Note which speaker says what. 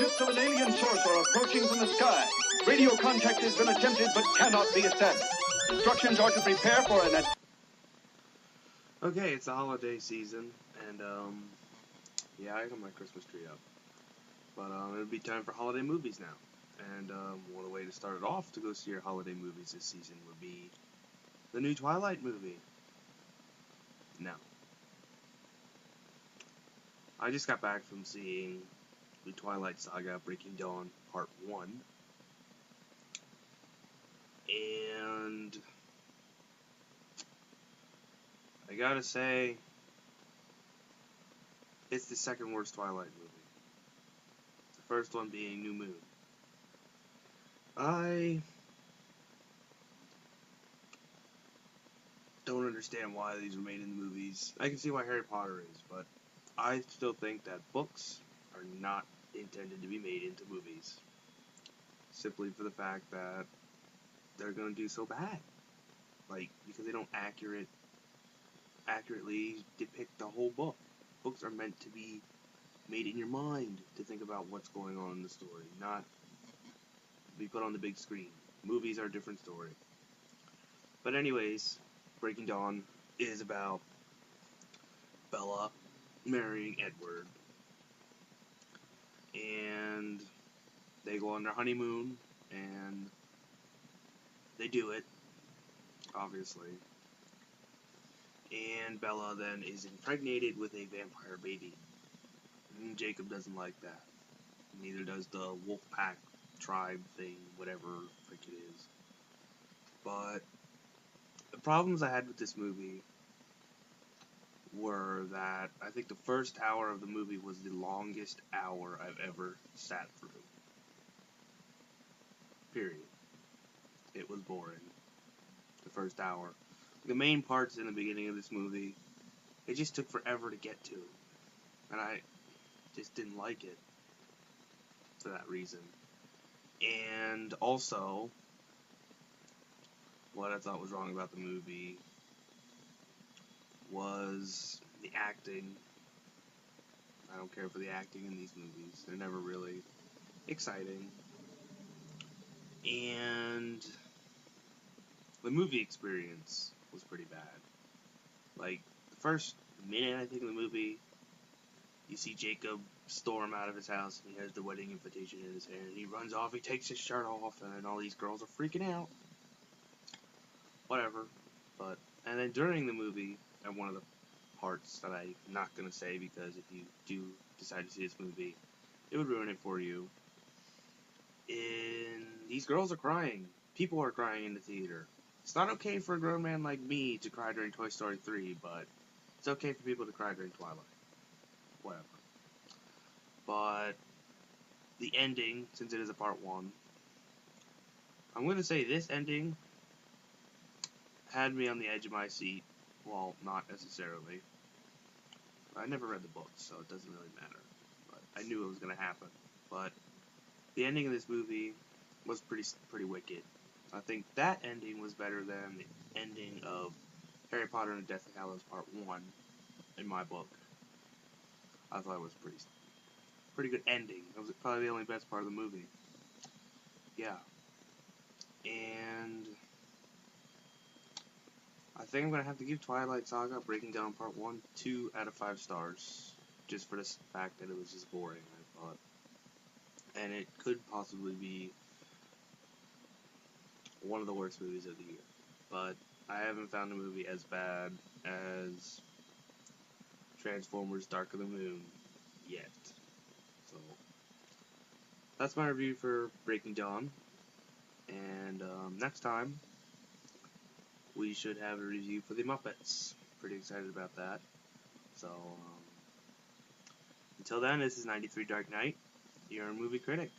Speaker 1: Ships of an alien source are approaching from the sky. Radio contact has been attempted but cannot be established. Instructions are to prepare for an...
Speaker 2: Okay, it's the holiday season, and, yeah, I got my Christmas tree up. But, it'll be time for holiday movies now. And, one way to start it off to go see your holiday movies this season would be the new Twilight movie. Now, I just got back from seeing the Twilight Saga Breaking Dawn Part 1. And I gotta say, it's the second worst Twilight movie. The first one being New Moon. I don't understand why these were made in the movies. I can see why Harry Potter is, but I still think that books are not intended to be made into movies. Simply for the fact that they're going to do so bad. Like, because they don't accurately depict the whole book. Books are meant to be made in your mind to think about what's going on in the story, not be put on the big screen. Movies are a different story. But anyways, Breaking Dawn is about Bella marrying Edward. And they go on their honeymoon, and they do it, obviously. And Bella then is impregnated with a vampire baby. And Jacob doesn't like that. Neither does the wolf pack tribe thing, whatever frick it is. But the problems I had with this movie were that I think the first hour of the movie was the longest hour I've ever sat through. Period. It was boring. The first hour. The main parts in the beginning of this movie, it just took forever to get to. And I just didn't like it for that reason. And also, what I thought was wrong about the movie was the acting. I don't care for the acting in these movies. They're never really exciting. And the movie experience was pretty bad. Like, the first minute, I think, of the movie, you see Jacob storm out of his house, and he has the wedding invitation in his hand, and he runs off, he takes his shirt off, and then all these girls are freaking out. Whatever. And then during the movie, and one of the parts that I'm not going to say, because if you do decide to see this movie, it would ruin it for you. These girls are crying. People are crying in the theater. It's not okay for a grown man like me to cry during Toy Story 3, but it's okay for people to cry during Twilight. Whatever. But the ending, since it is a part 1, I'm going to say this ending had me on the edge of my seat. Well, not necessarily. I never read the book, so it doesn't really matter. But I knew it was going to happen. But the ending of this movie was pretty wicked. I think that ending was better than the ending of Harry Potter and the Deathly Hallows Part 1 in my book. I thought it was pretty good ending. It was probably the only best part of the movie. Yeah. And I think I'm going to have to give Twilight Saga Breaking Dawn Part 1 2 out of 5 stars. Just for the fact that it was just boring, I thought. And it could possibly be one of the worst movies of the year. But I haven't found a movie as bad as Transformers Dark of the Moon yet. So that's my review for Breaking Dawn. And next time we should have a review for the Muppets. Pretty excited about that. So until then, this is 93 Dark Knight, your movie critic.